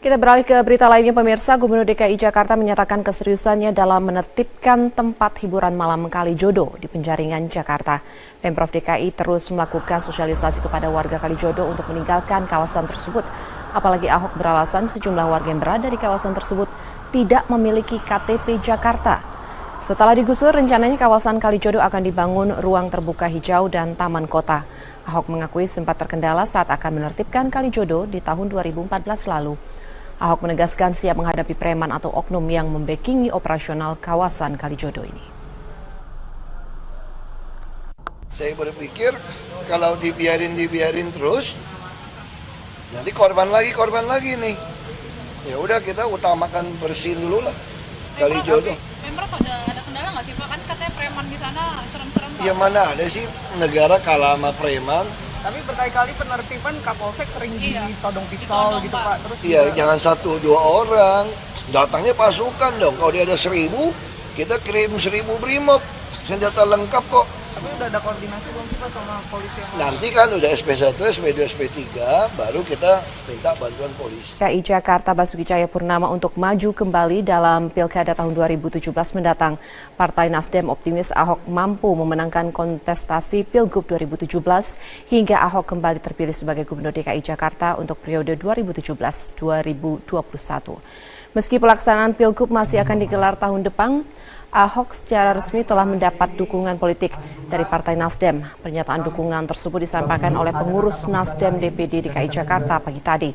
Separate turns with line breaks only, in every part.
Kita beralih ke berita lainnya pemirsa, Gubernur DKI Jakarta menyatakan keseriusannya dalam menertibkan tempat hiburan malam Kalijodo di Penjaringan, Jakarta. Pemprov DKI terus melakukan sosialisasi kepada warga Kalijodo untuk meninggalkan kawasan tersebut. Apalagi Ahok beralasan sejumlah warga yang berada di kawasan tersebut tidak memiliki KTP Jakarta. Setelah digusur, rencananya kawasan Kalijodo akan dibangun ruang terbuka hijau dan taman kota. Ahok mengakui sempat terkendala saat akan menertibkan Kalijodo di tahun 2014 lalu. Ahok menegaskan siap menghadapi preman atau oknum yang membekingi operasional kawasan Kalijodo ini.
Saya berpikir kalau dibiarin terus, nanti korban lagi nih. Ya udah kita utamakan bersihin dulu lah Kalijodo.
Pemprov ada kendala nggak sih Pak? Kan katanya preman di sana serem-serem.
Ya mana ada sih negara kalah sama preman.
Tapi berkali-kali penertiban Kapolsek sering ditodong pistol gitu Pak. Terus
iya, jangan 1-2 orang. Datangnya pasukan dong. Kalau dia ada 1000, kita kirim 1000 brimob. Senjata lengkap kok.
Tapi udah ada koordinasi belum sih Pak sama polisi yang
Nanti kan udah SP1, SP2, SP3, baru kita minta bantuan polisi.
DKI Jakarta Basuki Cahayapurnama untuk maju kembali dalam Pilkada tahun 2017 mendatang. Partai Nasdem optimis Ahok mampu memenangkan kontestasi Pilgub 2017 hingga Ahok kembali terpilih sebagai Gubernur DKI Jakarta untuk periode 2017-2021. Meski pelaksanaan Pilgub masih akan digelar tahun depan, Ahok secara resmi telah mendapat dukungan politik dari Partai Nasdem. Pernyataan dukungan tersebut disampaikan oleh pengurus Nasdem DPD DKI Jakarta pagi tadi.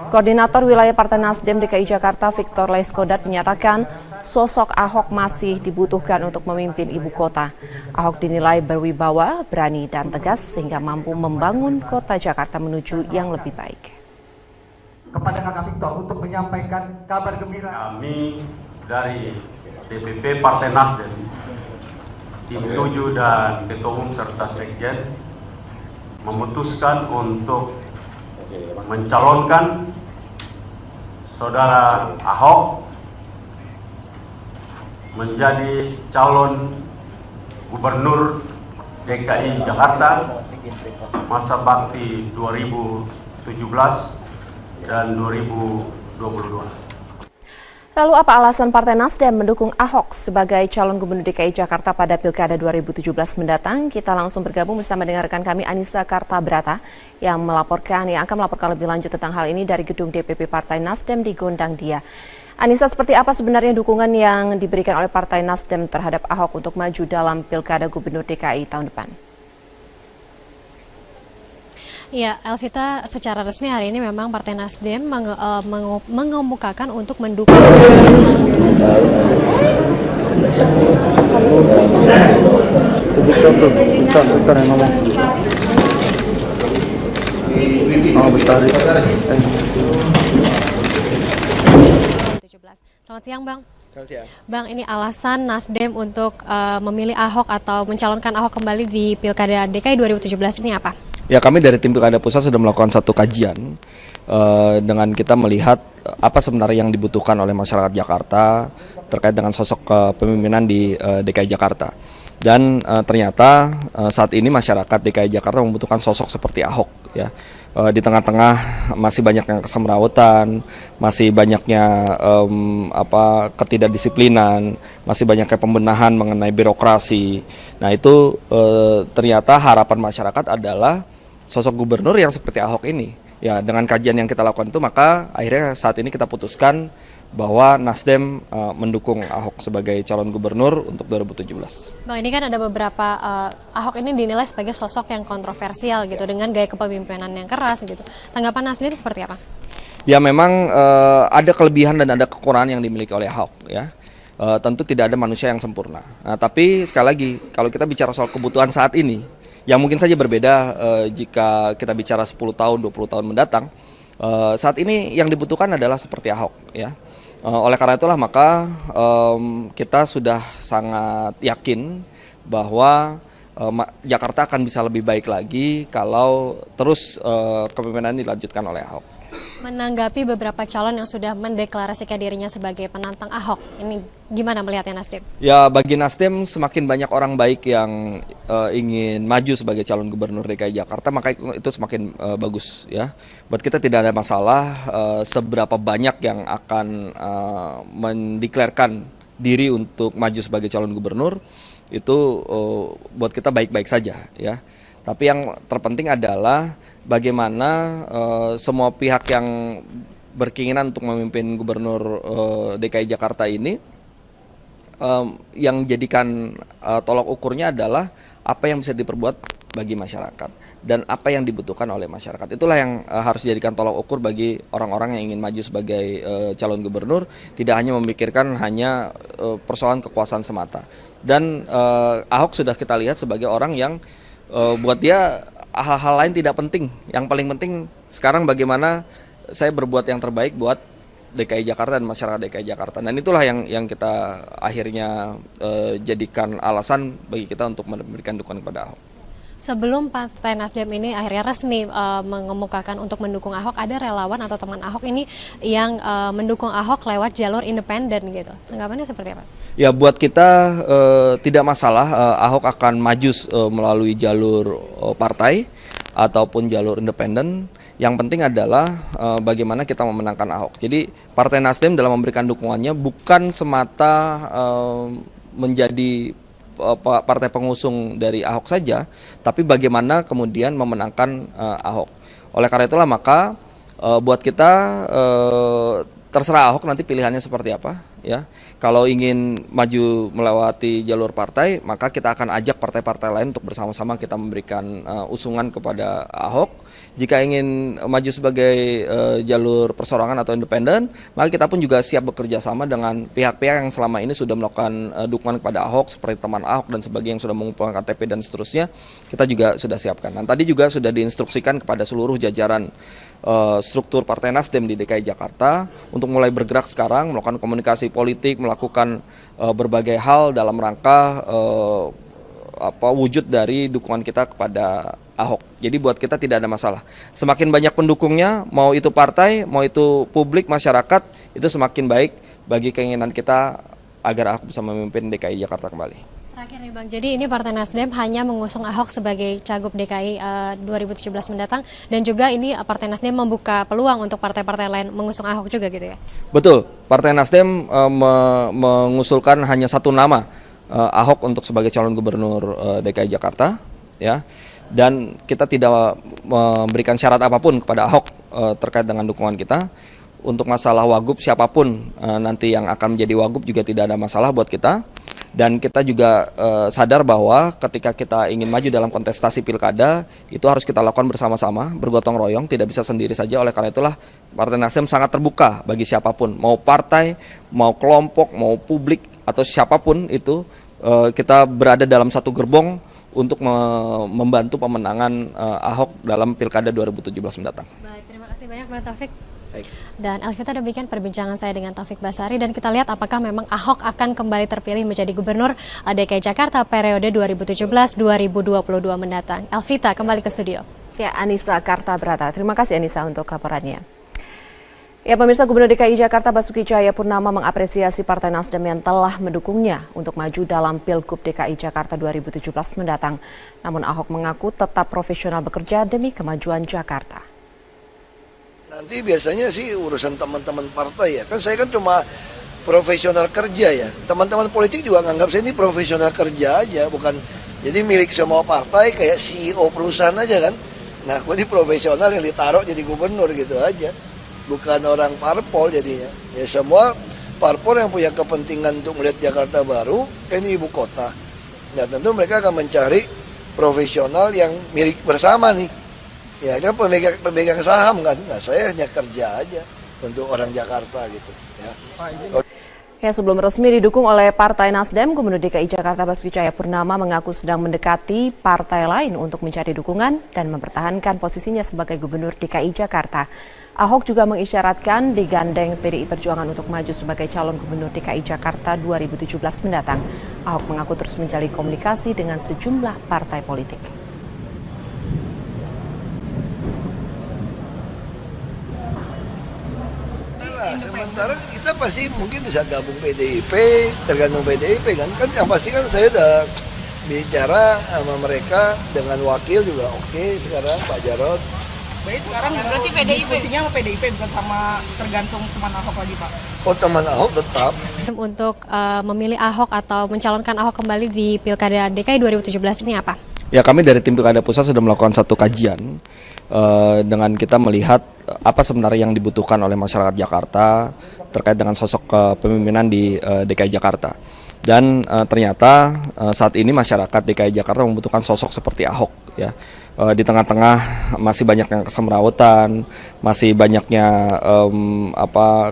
Koordinator wilayah Partai Nasdem DKI Jakarta Victor Laiskodat menyatakan sosok Ahok masih dibutuhkan untuk memimpin ibu kota. Ahok dinilai berwibawa, berani dan tegas sehingga mampu membangun kota Jakarta menuju yang lebih baik.
Kepada Kakak Victor untuk menyampaikan kabar gembira.
Kami dari DPP Partai Nasdem, tim 7 dan Ketua Umum serta Sekjen memutuskan untuk mencalonkan Saudara Ahok menjadi calon Gubernur DKI Jakarta masa bakti 2017 dan 2022.
Lalu apa alasan Partai Nasdem mendukung Ahok sebagai calon Gubernur DKI Jakarta pada Pilkada 2017 mendatang? Kita langsung bergabung bersama dengan rekan kami Anissa Kartabrata yang akan melaporkan lebih lanjut tentang hal ini dari gedung DPP Partai Nasdem di Gondang Dia. Anissa, seperti apa sebenarnya dukungan yang diberikan oleh Partai Nasdem terhadap Ahok untuk maju dalam Pilkada Gubernur DKI tahun depan?
Ya, Elvita, secara resmi hari ini memang Partai Nasdem mengemukakan untuk mendukung Selamat siang, Bang.
Selamat siang.
Bang, ini alasan Nasdem untuk memilih Ahok atau mencalonkan Ahok kembali di Pilkada DKI 2017 ini apa?
Ya, kami dari tim Pilkada Pusat sudah melakukan satu kajian dengan kita melihat apa sebenarnya yang dibutuhkan oleh masyarakat Jakarta terkait dengan sosok kepemimpinan di DKI Jakarta. Dan ternyata saat ini masyarakat DKI Jakarta membutuhkan sosok seperti Ahok, ya. Di tengah-tengah masih banyak yang kesemrawutan, masih banyaknya ketidakdisiplinan, masih banyaknya pembenahan mengenai birokrasi. Nah itu ternyata harapan masyarakat adalah sosok gubernur yang seperti Ahok ini. Ya, dengan kajian yang kita lakukan itu, maka akhirnya saat ini kita putuskan bahwa Nasdem mendukung Ahok sebagai calon gubernur untuk 2017.
Bang, ini kan ada beberapa Ahok ini dinilai sebagai sosok yang kontroversial gitu dengan gaya kepemimpinan yang keras gitu. Tanggapan Anda sendiri seperti apa?
Ya, memang ada kelebihan dan ada kekurangan yang dimiliki oleh Ahok, ya. Tentu tidak ada manusia yang sempurna. Nah, tapi sekali lagi kalau kita bicara soal kebutuhan saat ini, yang mungkin saja berbeda jika kita bicara 10 tahun, 20 tahun mendatang. Saat ini yang dibutuhkan adalah seperti Ahok, ya. Oleh karena itulah maka kita sudah sangat yakin bahwa Jakarta akan bisa lebih baik lagi kalau terus kepemimpinan dilanjutkan oleh Ahok.
Menanggapi beberapa calon yang sudah mendeklarasikan dirinya sebagai penantang Ahok, ini gimana melihatnya Nasdem?
Ya, bagi Nasdem semakin banyak orang baik yang ingin maju sebagai calon gubernur DKI Jakarta, maka itu semakin bagus ya. Buat kita tidak ada masalah seberapa banyak yang akan mendeklarasikan diri untuk maju sebagai calon gubernur, itu buat kita baik-baik saja ya. Tapi yang terpenting adalah bagaimana semua pihak yang berkeinginan untuk memimpin gubernur DKI Jakarta ini yang jadikan tolak ukurnya adalah apa yang bisa diperbuat bagi masyarakat dan apa yang dibutuhkan oleh masyarakat. Itulah yang harus dijadikan tolak ukur bagi orang-orang yang ingin maju sebagai calon gubernur, tidak hanya memikirkan hanya persoalan kekuasaan semata. Dan Ahok sudah kita lihat sebagai orang yang buat dia hal-hal lain tidak penting. Yang paling penting sekarang bagaimana saya berbuat yang terbaik buat DKI Jakarta dan masyarakat DKI Jakarta. Dan itulah yang kita akhirnya jadikan alasan bagi kita untuk memberikan dukungan kepada Ahok.
Sebelum Partai Nasdem ini akhirnya resmi mengemukakan untuk mendukung Ahok, ada relawan atau teman Ahok ini yang mendukung Ahok lewat jalur independen gitu. Tanggapannya seperti apa?
Ya, buat kita tidak masalah Ahok akan maju melalui jalur partai ataupun jalur independen. Yang penting adalah bagaimana kita memenangkan Ahok. Jadi Partai Nasdem dalam memberikan dukungannya bukan semata menjadi partai pengusung dari Ahok saja, tapi bagaimana kemudian memenangkan Ahok. Oleh karena itulah maka buat kita terserah Ahok nanti pilihannya seperti apa ya. Kalau ingin maju melewati jalur partai, maka kita akan ajak partai-partai lain untuk bersama-sama kita memberikan usungan kepada Ahok. Jika ingin maju sebagai jalur perseorangan atau independen, maka kita pun juga siap bekerja sama dengan pihak-pihak yang selama ini sudah melakukan dukungan kepada Ahok, seperti teman Ahok dan sebagainya yang sudah mengumpulkan KTP dan seterusnya, kita juga sudah siapkan. Dan tadi juga sudah diinstruksikan kepada seluruh jajaran struktur Partai Nasdem di DKI Jakarta untuk mulai bergerak sekarang, melakukan komunikasi politik, melakukan berbagai hal dalam rangka wujud dari dukungan kita kepada Ahok. Jadi buat kita tidak ada masalah. Semakin banyak pendukungnya, mau itu partai, mau itu publik, masyarakat, itu semakin baik bagi keinginan kita agar Ahok bisa memimpin DKI Jakarta kembali.
Terakhir nih Bang, jadi ini Partai Nasdem hanya mengusung Ahok sebagai Cagup DKI 2017 mendatang, dan juga ini Partai Nasdem membuka peluang untuk partai-partai lain mengusung Ahok juga gitu ya?
Betul, Partai Nasdem mengusulkan hanya satu nama, Ahok untuk sebagai calon gubernur DKI Jakarta, ya. Dan kita tidak memberikan syarat apapun kepada Ahok terkait dengan dukungan kita. Untuk masalah wagub siapapun nanti yang akan menjadi wagub juga tidak ada masalah buat kita. Dan kita juga sadar bahwa ketika kita ingin maju dalam kontestasi pilkada, itu harus kita lakukan bersama-sama, bergotong royong, tidak bisa sendiri saja. Oleh karena itulah Partai Nasdem sangat terbuka bagi siapapun, mau partai, mau kelompok, mau publik, atau siapapun itu, kita berada dalam satu gerbong untuk membantu pemenangan Ahok dalam pilkada 2017 mendatang.
Baik, terima kasih banyak Bang Taufik.
Baik.
Dan Elvita, demikian perbincangan saya dengan Taufik Basari, dan kita lihat apakah memang Ahok akan kembali terpilih menjadi gubernur DKI Jakarta periode 2017-2022 mendatang. Elvita, kembali ke studio.
Ya, Anissa Kartabrata. Terima kasih Anissa untuk laporannya. Ya, pemirsa, Gubernur DKI Jakarta Basuki Cahayapurnama mengapresiasi Partai Nasdem yang telah mendukungnya untuk maju dalam Pilgub DKI Jakarta 2017 mendatang. Namun Ahok mengaku tetap profesional bekerja demi kemajuan Jakarta.
Nanti biasanya sih urusan teman-teman partai ya. Kan saya kan cuma profesional kerja ya. Teman-teman politik juga nganggap saya ini profesional kerja aja. Bukan jadi milik semua partai kayak CEO perusahaan aja kan. Nah, aku ini profesional yang ditaruh jadi gubernur gitu aja. Bukan orang parpol jadinya. Ya semua parpol yang punya kepentingan untuk melihat Jakarta baru, kan ini ibu kota. Nah tentu mereka akan mencari profesional yang milik bersama nih. Ya kan pemegang saham kan. Nah saya hanya kerja aja untuk orang Jakarta gitu. Ya.
Ya, sebelum resmi didukung oleh Partai Nasdem, Gubernur DKI Jakarta Basuki Cahayapurnama mengaku sedang mendekati partai lain untuk mencari dukungan dan mempertahankan posisinya sebagai Gubernur DKI Jakarta. Ahok juga mengisyaratkan digandeng PDI Perjuangan untuk maju sebagai calon Gubernur DKI Jakarta 2017 mendatang. Ahok mengaku terus menjalin komunikasi dengan sejumlah partai politik.
Sementara kita pasti mungkin bisa gabung PDIP, tergantung PDIP kan yang pasti kan saya udah bicara sama mereka dengan wakil juga oke, sekarang Pak Jarod.
Baik, sekarang
Berarti PDIP?
diskusinya sama PDIP bukan sama tergantung teman Ahok lagi, Pak.
Oh, teman Ahok tetap.
Untuk memilih Ahok atau mencalonkan Ahok kembali di Pilkada DKI 2017 ini apa?
Ya, kami dari tim Pilkada Pusat sudah melakukan satu kajian dengan kita melihat apa sebenarnya yang dibutuhkan oleh masyarakat Jakarta terkait dengan sosok kepemimpinan di DKI Jakarta. Dan ternyata saat ini masyarakat DKI Jakarta membutuhkan sosok seperti Ahok, ya. Di tengah-tengah masih banyaknya kesemrawutan, masih banyaknya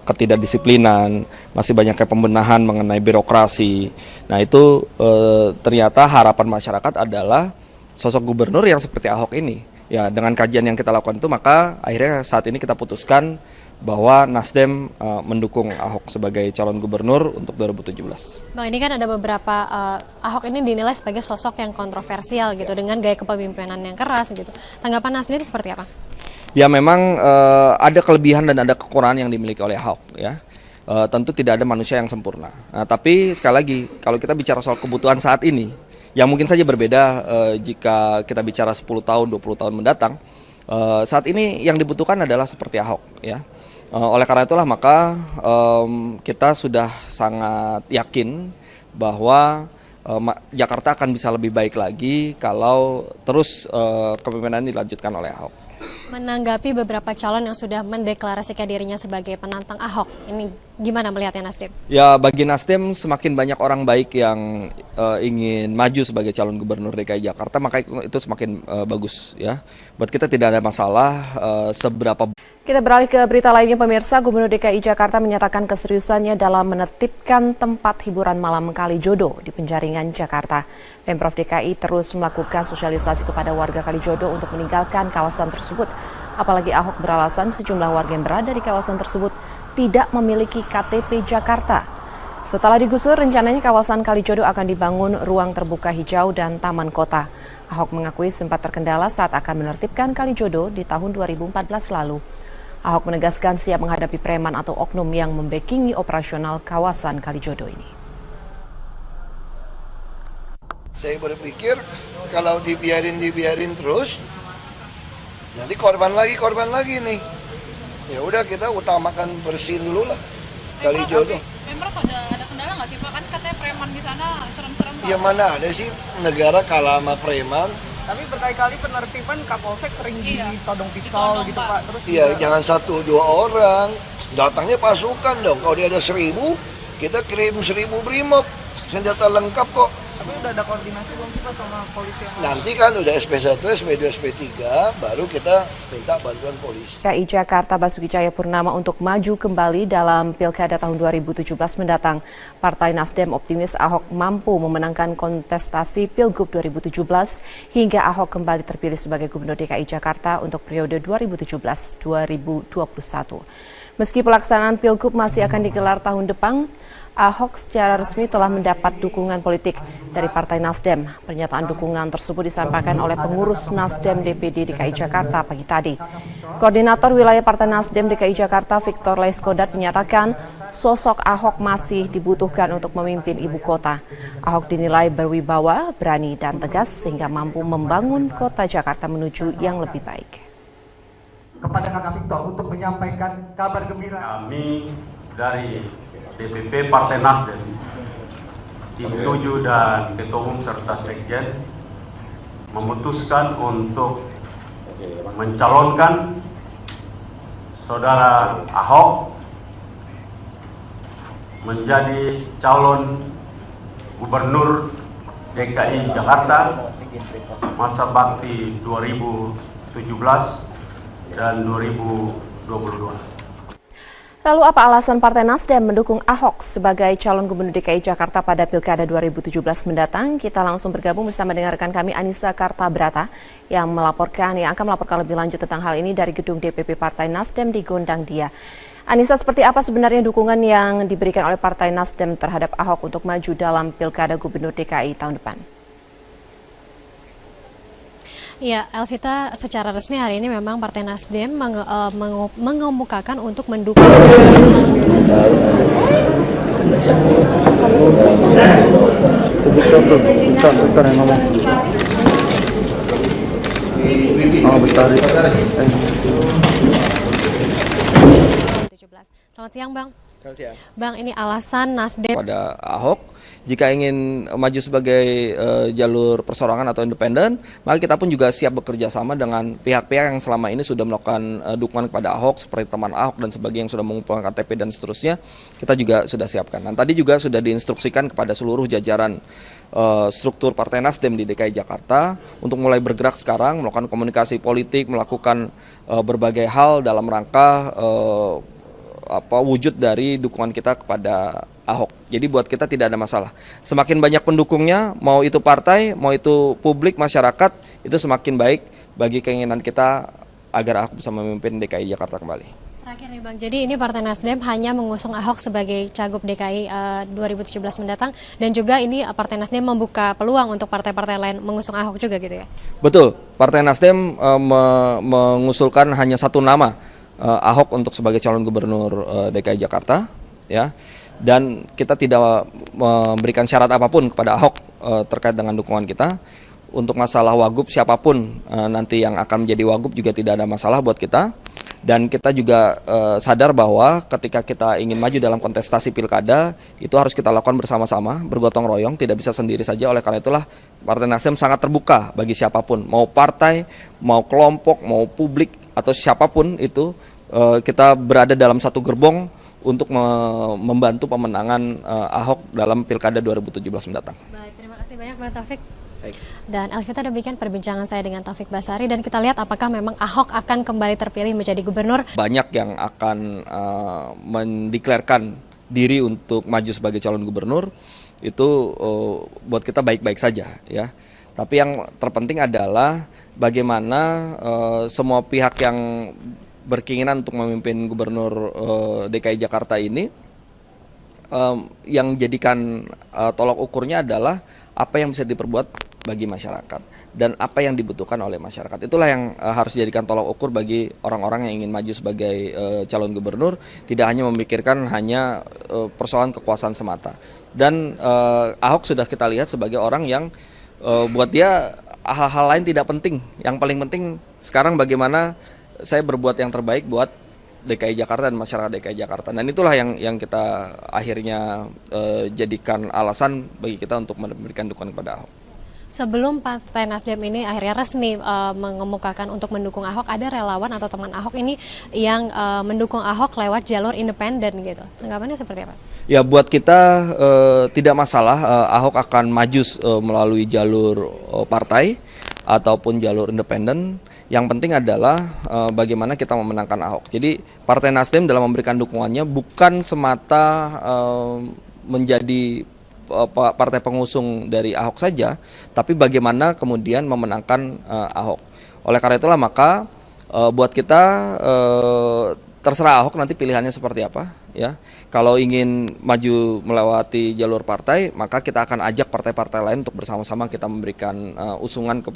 ketidakdisiplinan, masih banyaknya pembenahan mengenai birokrasi. Nah, itu ternyata harapan masyarakat adalah sosok gubernur yang seperti Ahok ini. Ya, dengan kajian yang kita lakukan itu, maka akhirnya saat ini kita putuskan bahwa Nasdem mendukung Ahok sebagai calon gubernur untuk 2017.
Bang, ini kan ada beberapa Ahok ini dinilai sebagai sosok yang kontroversial gitu dengan gaya kepemimpinan yang keras gitu. Tanggapan Nasdem seperti apa?
Ya, memang ada kelebihan dan ada kekurangan yang dimiliki oleh Ahok, ya. Tentu tidak ada manusia yang sempurna. Nah, tapi sekali lagi kalau kita bicara soal kebutuhan saat ini, yang mungkin saja berbeda jika kita bicara 10 tahun, 20 tahun mendatang. Saat ini yang dibutuhkan adalah seperti Ahok, ya. Oleh karena itulah maka kita sudah sangat yakin bahwa Jakarta akan bisa lebih baik lagi kalau terus kepemimpinan dilanjutkan oleh Ahok.
Menanggapi beberapa calon yang sudah mendeklarasikan dirinya sebagai penantang Ahok, ini gimana melihatnya Nasdem?
Ya, bagi Nasdem semakin banyak orang baik yang ingin maju sebagai calon gubernur DKI Jakarta, maka itu semakin bagus, ya. Buat kita tidak ada masalah seberapa.
Kita beralih ke berita lainnya, pemirsa. Gubernur DKI Jakarta menyatakan keseriusannya dalam menertibkan tempat hiburan malam Kalijodo di Penjaringan, Jakarta. Pemprov DKI terus melakukan sosialisasi kepada warga Kalijodo untuk meninggalkan kawasan tersebut. Apalagi Ahok beralasan sejumlah warga yang berada di kawasan tersebut tidak memiliki KTP Jakarta. Setelah digusur, rencananya kawasan Kalijodo akan dibangun ruang terbuka hijau dan taman kota. Ahok mengakui sempat terkendala saat akan menertibkan Kalijodo di tahun 2014 lalu. Ahok menegaskan siap menghadapi preman atau oknum yang membackingi operasional kawasan Kalijodo ini.
Saya berpikir kalau dibiarin terus, nanti korban lagi nih. Ya udah, kita utamakan bersihin dulu lah Kalijodo.
Pemprov ada kendala nggak sih Pak? Kan katanya preman di sana serem-serem.
Ya mana ada sih negara kalah sama preman.
Tapi berkali-kali penertiban Kapolsek sering ditodong pistol gitu, Pak. Terus
Iya,
juga
jangan 1-2 orang. Datangnya pasukan dong. Kalau dia ada 1000, kita kirim 1000 brimob. Senjata lengkap kok.
tapi udah ada koordinasi belum sih Pak sama polisi yang
Nanti kan udah SP1, SP2, SP3, baru kita minta bantuan polisi.
DKI Jakarta Basuki Cahayapurnama untuk maju kembali dalam Pilkada tahun 2017 mendatang. Partai Nasdem optimis Ahok mampu memenangkan kontestasi Pilgub 2017 hingga Ahok kembali terpilih sebagai Gubernur DKI Jakarta untuk periode 2017-2021. Meski pelaksanaan Pilgub masih akan digelar tahun depan, Ahok secara resmi telah mendapat dukungan politik dari Partai Nasdem. Pernyataan dukungan tersebut disampaikan oleh pengurus Nasdem DPD DKI Jakarta pagi tadi. Koordinator Wilayah Partai Nasdem DKI Jakarta Victor Laiskodat menyatakan sosok Ahok masih dibutuhkan untuk memimpin ibu kota. Ahok dinilai berwibawa, berani dan tegas sehingga mampu membangun kota Jakarta menuju yang lebih baik.
Kepada Kakak Victor untuk menyampaikan kabar gembira.
Kami dari DPP Partai Nasdem, tim 7 dan Ketua Umum serta Sekjen memutuskan untuk mencalonkan Saudara Ahok menjadi calon Gubernur DKI Jakarta masa bakti 2017 dan 2022.
Lalu apa alasan Partai Nasdem mendukung Ahok sebagai calon Gubernur DKI Jakarta pada Pilkada 2017 mendatang? Kita langsung bergabung bersama dengan rekan kami Anissa Kartabrata yang akan melaporkan lebih lanjut tentang hal ini dari gedung DPP Partai Nasdem di Gondang Dia. Anissa, seperti apa sebenarnya dukungan yang diberikan oleh Partai Nasdem terhadap Ahok untuk maju dalam Pilkada Gubernur DKI tahun depan?
Ya, Elvita, secara resmi hari ini memang Partai Nasdem mengemukakan untuk mendukung Selamat siang, Bang.
Selamat siang.
Bang, ini alasan Nasdem
Pada Ahok, jika ingin maju sebagai jalur perseorangan atau independen, maka kita pun juga siap bekerja sama dengan pihak-pihak yang selama ini sudah melakukan dukungan kepada Ahok, seperti teman Ahok dan sebagainya yang sudah mengumpulkan KTP dan seterusnya, kita juga sudah siapkan. Dan tadi juga sudah diinstruksikan kepada seluruh jajaran struktur Partai Nasdem di DKI Jakarta untuk mulai bergerak sekarang, melakukan komunikasi politik, melakukan berbagai hal dalam rangka wujud dari dukungan kita kepada Ahok. Jadi buat kita tidak ada masalah. Semakin banyak pendukungnya, mau itu partai, mau itu publik, masyarakat, itu semakin baik bagi keinginan kita agar Ahok bisa memimpin DKI Jakarta kembali.
Terakhir nih Bang, jadi ini Partai Nasdem hanya mengusung Ahok sebagai cagup DKI 2017 mendatang, dan juga ini Partai Nasdem membuka peluang untuk partai-partai lain mengusung Ahok juga gitu ya?
Betul, Partai Nasdem mengusulkan hanya satu nama, Ahok untuk sebagai calon gubernur DKI Jakarta, ya, dan kita tidak memberikan syarat apapun kepada Ahok terkait dengan dukungan kita. Untuk masalah wagub, siapapun nanti yang akan menjadi wagub juga tidak ada masalah buat kita. Dan kita juga sadar bahwa ketika kita ingin maju dalam kontestasi pilkada, itu harus kita lakukan bersama-sama, bergotong royong, tidak bisa sendiri saja. Oleh karena itulah Partai Nasdem sangat terbuka bagi siapapun, mau partai, mau kelompok, mau publik, atau siapapun itu, kita berada dalam satu gerbong untuk membantu pemenangan Ahok dalam Pilkada 2017 mendatang.
Baik, terima kasih banyak Bang Taufik.
Baik.
Dan Elvita, demikian perbincangan saya dengan Taufik Basari, dan kita lihat apakah memang Ahok akan kembali terpilih menjadi gubernur.
Banyak yang akan mendeklarkan diri untuk maju sebagai calon gubernur, itu buat kita baik-baik saja, ya. Tapi yang terpenting adalah bagaimana semua pihak yang berkeinginan untuk memimpin gubernur DKI Jakarta ini, yang jadikan tolak ukurnya adalah apa yang bisa diperbuat bagi masyarakat dan apa yang dibutuhkan oleh masyarakat. Itulah yang harus dijadikan tolak ukur bagi orang-orang yang ingin maju sebagai calon gubernur, tidak hanya memikirkan hanya persoalan kekuasaan semata. Dan Ahok sudah kita lihat sebagai orang yang buat dia hal-hal lain tidak penting. Yang paling penting sekarang bagaimana saya berbuat yang terbaik buat DKI Jakarta dan masyarakat DKI Jakarta. Dan itulah yang kita akhirnya jadikan alasan bagi kita untuk memberikan dukungan kepada Ahok.
Sebelum Partai Nasdem ini akhirnya resmi mengemukakan untuk mendukung Ahok, ada relawan atau teman Ahok ini yang mendukung Ahok lewat jalur independen gitu. Tanggapannya seperti apa?
Ya, buat kita tidak masalah Ahok akan maju melalui jalur partai ataupun jalur independen. Yang penting adalah bagaimana kita memenangkan Ahok. Jadi Partai Nasdem dalam memberikan dukungannya bukan semata menjadi partai pengusung dari Ahok saja, tapi bagaimana kemudian memenangkan Ahok. Oleh karena itulah maka buat kita terserah Ahok nanti pilihannya seperti apa, ya. Kalau ingin maju melewati jalur partai, maka kita akan ajak partai-partai lain untuk bersama-sama kita memberikan usungan ke